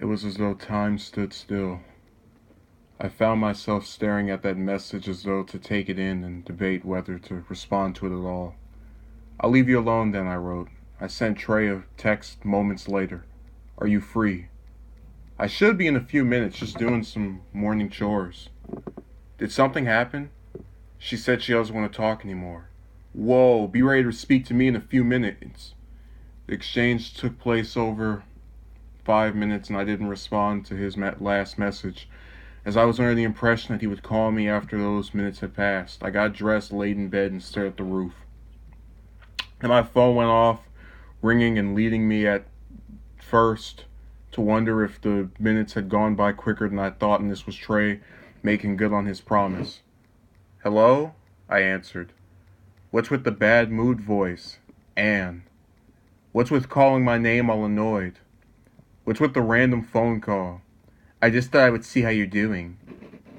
It was as though time stood still. I found myself staring at that message as though to take it in and debate whether to respond to it at all. "I'll leave you alone then," I wrote. I sent Trey a text moments later. "Are you free?" "I should be in a few minutes, just doing some morning chores." "Did something happen?" "She said she doesn't want to talk anymore." "Whoa, be ready to speak to me in a few minutes." The exchange took place over 5 minutes and I didn't respond to his last message, as I was under the impression that he would call me after those minutes had passed. I got dressed, laid in bed, and stared at the roof. And my phone went off, ringing and leading me at first to wonder if the minutes had gone by quicker than I thought, and this was Trey making good on his promise. "Hello?" I answered. "What's with the bad mood voice? Anne. What's with calling my name all annoyed? What's with the random phone call? I just thought I would see how you're doing.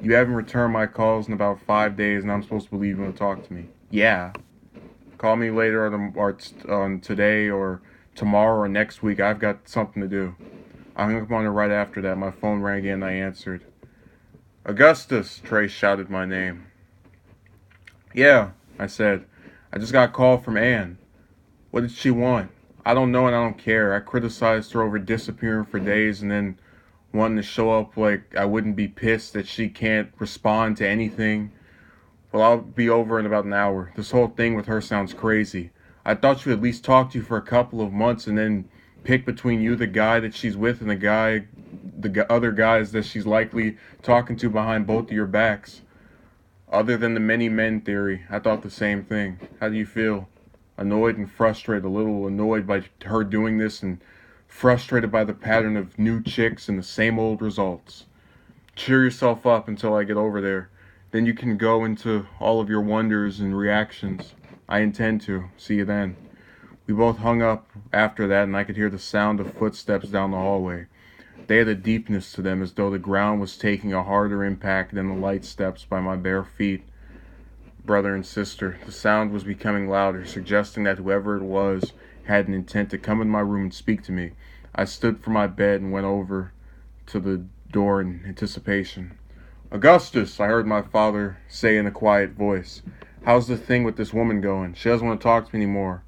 You haven't returned my calls in about 5 days, and I'm supposed to believe you want to talk to me." "Yeah." "Call me later on today or tomorrow or next week. I've got something to do." I hung up on her right after that. My phone rang again and I answered. "Augustus!" Trey shouted my name. "Yeah," I said. "I just got a call from Anne." "What did she want?" "I don't know and I don't care. I criticized her over disappearing for days and then wanting to show up like I wouldn't be pissed that she can't respond to anything. Well, I'll be over in about an hour. This whole thing with her sounds crazy. I thought she would at least talk to you for a couple of months and then pick between you, the guy that she's with, and the other guys that she's likely talking to behind both of your backs. Other than the many men theory, I thought the same thing. How do you feel?" "Annoyed and frustrated, a little annoyed by her doing this and frustrated by the pattern of new chicks and the same old results. Cheer yourself up until I get over there. Then you can go into all of your wonders and reactions." "I intend to. See you then." We both hung up after that, and I could hear the sound of footsteps down the hallway. They had a deepness to them, as though the ground was taking a harder impact than the light steps by my bare feet. Brother and sister, the sound was becoming louder, suggesting that whoever it was had an intent to come in my room and speak to me. I stood from my bed and went over to the door in anticipation. "Augustus," I heard my father say in a quiet voice. "How's the thing with this woman going? She doesn't want to talk to me anymore."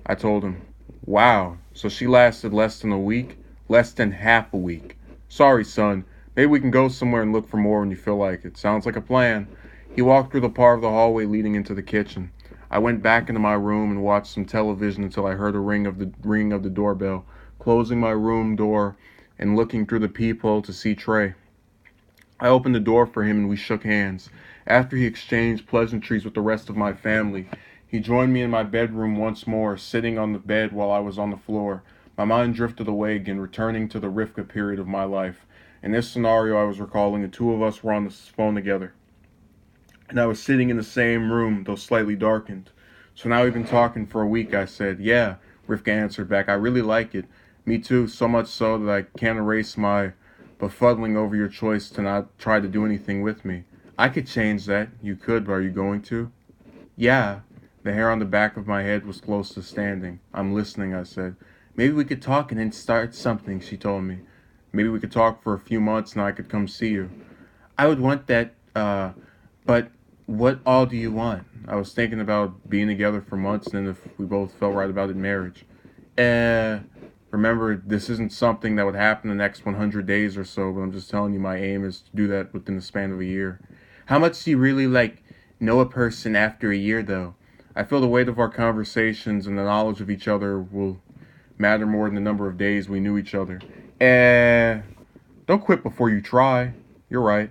I told him. "Wow, so she lasted less than a week?" "Less than half a week." "Sorry, son. Maybe we can go somewhere and look for more when you feel like it." "Sounds like a plan." He walked through the part of the hallway leading into the kitchen. I went back into my room and watched some television until I heard a ring of the doorbell, closing my room door and looking through the peephole to see Trey. I opened the door for him and we shook hands. After he exchanged pleasantries with the rest of my family, he joined me in my bedroom once more, sitting on the bed while I was on the floor. My mind drifted away again, returning to the Rivka period of my life. In this scenario, I was recalling the two of us were on the phone together, and I was sitting in the same room, though slightly darkened. "So now we've been talking for a week," I said. "Yeah," Rivka answered back. "I really like it." "Me too, so much so that I can't erase my befuddling over your choice to not try to do anything with me." "I could change that." "You could, but are you going to?" "Yeah." The hair on the back of my head was close to standing. "I'm listening," I said. "Maybe we could talk and then start something," she told me. "Maybe we could talk for a few months and I could come see you." "I would want that, but what all do you want?" I was thinking about being together for months and then if we both felt right about it, marriage. Remember, this isn't something that would happen in the next 100 days or so, but I'm just telling you my aim is to do that within the span of a year. "How much do you really, know a person after a year, though?" "I feel the weight of our conversations and the knowledge of each other will matter more than the number of days we knew each other." Don't quit before you try." "You're right."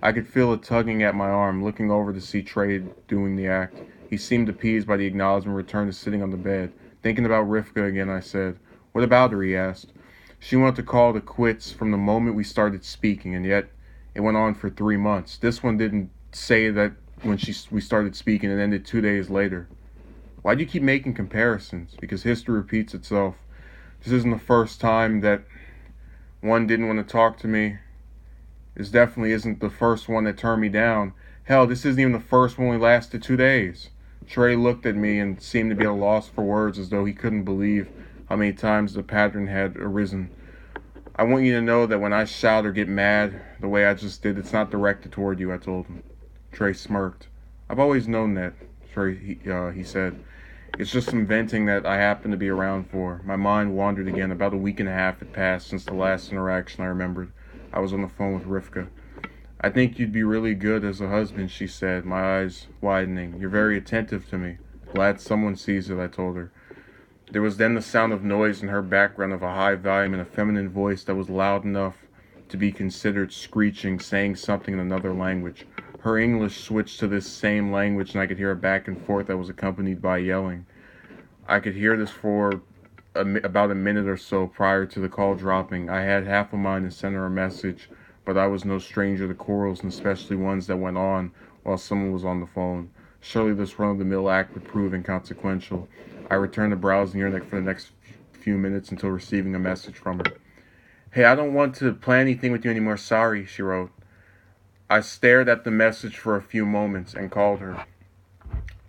I could feel it tugging at my arm, looking over to see Trey doing the act. He seemed appeased by the acknowledgement and returned to sitting on the bed. Thinking about Rivka again, I said. "What about her?" he asked. "She wanted to call it quits from the moment we started speaking, and yet it went on for 3 months. This one didn't say that when we started speaking and ended 2 days later." "Why do you keep making comparisons?" "Because history repeats itself. This isn't the first time that one didn't want to talk to me. This definitely isn't the first one that turned me down. Hell, this isn't even the first one only lasted 2 days." Trey looked at me and seemed to be at a loss for words, as though he couldn't believe how many times the pattern had arisen. I want you to know that when I shout or get mad the way I just did, it's not directed toward you, I told him. Trey smirked. I've always known that, Trey, he said. It's just some venting that I happen to be around for. My mind wandered again. About a week and a half had passed since the last interaction I remembered. I was on the phone with Rivka. I think you'd be really good as a husband, she said, my eyes widening. You're very attentive to me. Glad someone sees it, I told her. There was then the sound of noise in her background of a high volume and a feminine voice that was loud enough to be considered screeching, saying something in another language. Her English switched to this same language, and I could hear a back and forth that was accompanied by yelling. I could hear this for about a minute or so prior to the call dropping. I had half a mind to send her a message, but I was no stranger to quarrels, and especially ones that went on while someone was on the phone. Surely this run-of-the-mill act would prove inconsequential. I returned to browsing the internet for the next few minutes until receiving a message from her. Hey, I don't want to plan anything with you anymore. Sorry, she wrote. I stared at the message for a few moments and called her.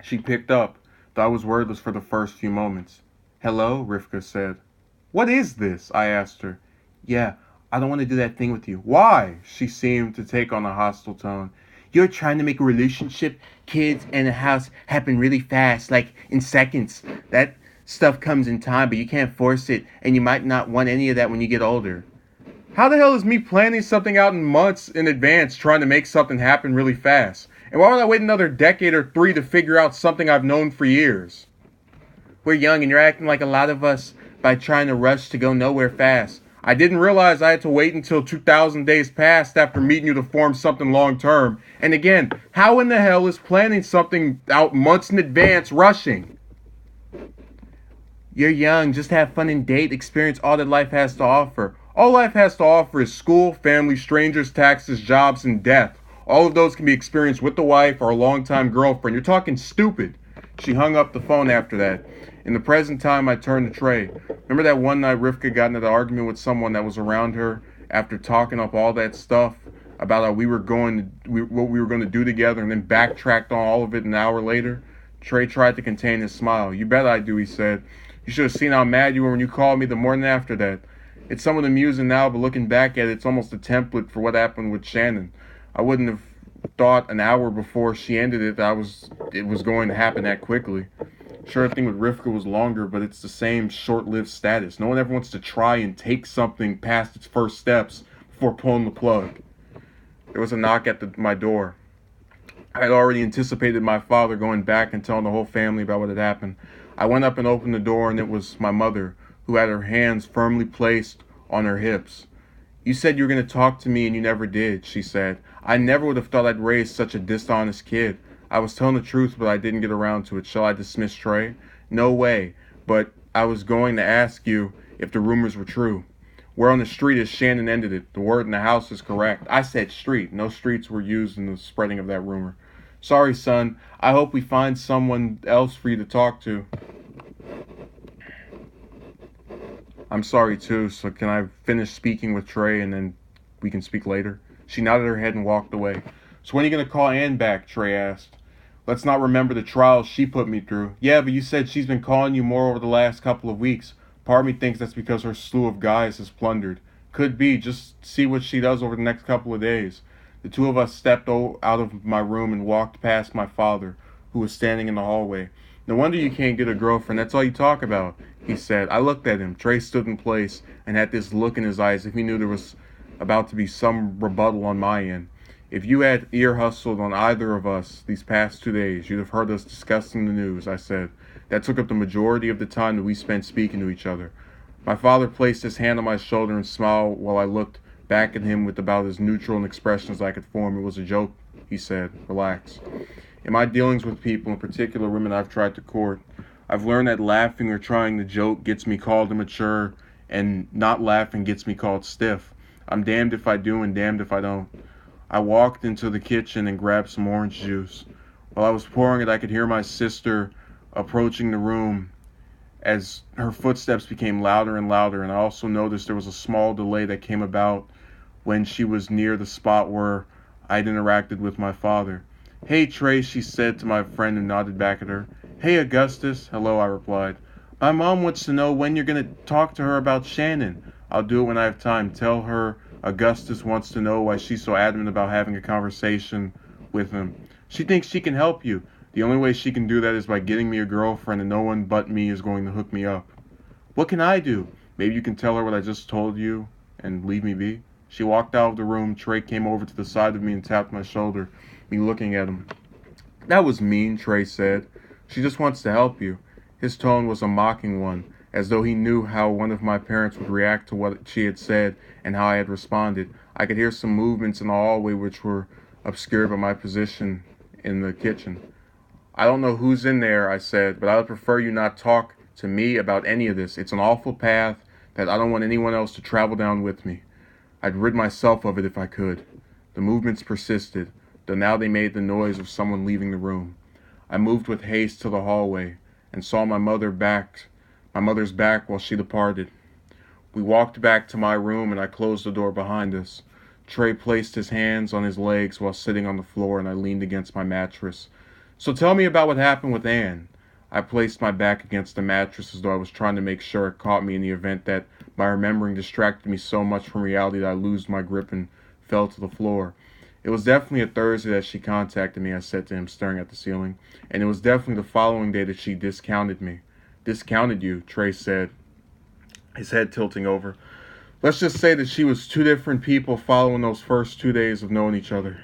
She picked up, though I was wordless for the first few moments. Hello, Rivka said. What is this? I asked her. Yeah, I don't want to do that thing with you. Why? She seemed to take on a hostile tone. You're trying to make a relationship, kids, and a house happen really fast, like in seconds. That stuff comes in time, but you can't force it, and you might not want any of that when you get older. How the hell is me planning something out in months in advance trying to make something happen really fast? And why would I wait another decade or 3 to figure out something I've known for years? We're young, and you're acting like a lot of us by trying to rush to go nowhere fast. I didn't realize I had to wait until 2,000 days passed after meeting you to form something long term. And again, how in the hell is planning something out months in advance rushing? You're young, just have fun and date, experience all that life has to offer. All life has to offer is school, family, strangers, taxes, jobs, and death. All of those can be experienced with the wife or a longtime girlfriend. You're talking stupid. She hung up the phone after that. In the present time, I turned to Trey. Remember that one night Rivka got into an argument with someone that was around her after talking up all that stuff about how what we were going to do together, and then backtracked on all of it an hour later? Trey tried to contain his smile. You bet I do, he said. You should have seen how mad you were when you called me the morning after that. It's somewhat amusing now, but looking back at it, it's almost a template for what happened with Shannon. I wouldn't have thought an hour before she ended it that it was going to happen that quickly. Sure, the thing with Rivka was longer, but it's the same short-lived status. No one ever wants to try and take something past its first steps before pulling the plug. There was a knock at my door. I had already anticipated my father going back and telling the whole family about what had happened. I went up and opened the door, and it was my mother, who had her hands firmly placed on her hips. You said you were going to talk to me, and you never did, she said. I never would have thought I'd raise such a dishonest kid. I was telling the truth, but I didn't get around to it. Shall I dismiss Trey? No way. But I was going to ask you if the rumors were true. Where on the street as Shannon ended it? The word in the house is correct. I said street. No streets were used in the spreading of that rumor. Sorry, son. I hope we find someone else for you to talk to. I'm sorry, too. So can I finish speaking with Trey and then we can speak later? She nodded her head and walked away. So when are you going to call Ann back? Trey asked. Let's not remember the trials she put me through. Yeah, but you said she's been calling you more over the last couple of weeks. Part of me thinks that's because her slew of guys has plundered. Could be. Just see what she does over the next couple of days. The two of us stepped out of my room and walked past my father, who was standing in the hallway. No wonder you can't get a girlfriend. That's all you talk about, he said. I looked at him. Trey stood in place and had this look in his eyes if he knew there was about to be some rebuttal on my end. If you had ear hustled on either of us these past 2 days, you'd have heard us discussing the news, I said. That took up the majority of the time that we spent speaking to each other. My father placed his hand on my shoulder and smiled while I looked back at him with about as neutral an expression as I could form. It was a joke, he said. Relax. In my dealings with people, in particular women I've tried to court, I've learned that laughing or trying to joke gets me called immature, and not laughing gets me called stiff. I'm damned if I do and damned if I don't. I walked into the kitchen and grabbed some orange juice. While I was pouring it, I could hear my sister approaching the room as her footsteps became louder and louder, and I also noticed there was a small delay that came about when she was near the spot where I'd interacted with my father. Hey, Trey, she said to my friend who nodded back at her. Hey, Augustus. Hello, I replied. My mom wants to know when you're going to talk to her about Shannon. I'll do it when I have time. Tell her Augustus wants to know why she's so adamant about having a conversation with him. She thinks she can help you. The only way she can do that is by getting me a girlfriend, and no one but me is going to hook me up. What can I do? Maybe you can tell her what I just told you and leave me be. She walked out of the room. Trey came over to the side of me and tapped my shoulder, me looking at him. That was mean, Trey said. She just wants to help you. His tone was a mocking one, as though he knew how one of my parents would react to what she had said and how I had responded. I could hear some movements in the hallway which were obscured by my position in the kitchen. I don't know who's in there, I said, but I would prefer you not talk to me about any of this. It's an awful path that I don't want anyone else to travel down with me. I'd rid myself of it if I could. The movements persisted, though now they made the noise of someone leaving the room. I moved with haste to the hallway and saw my mother's back while she departed. We walked back to my room and I closed the door behind us. Trey placed his hands on his legs while sitting on the floor and I leaned against my mattress. So tell me about what happened with Anne. I placed my back against the mattress as though I was trying to make sure it caught me in the event that my remembering distracted me so much from reality that I loosed my grip and fell to the floor. It was definitely a Thursday that she contacted me, I said to him, staring at the ceiling. And it was definitely the following day that she discounted me. Discounted you, Trey said, his head tilting over. Let's just say that she was two different people following those first 2 days of knowing each other.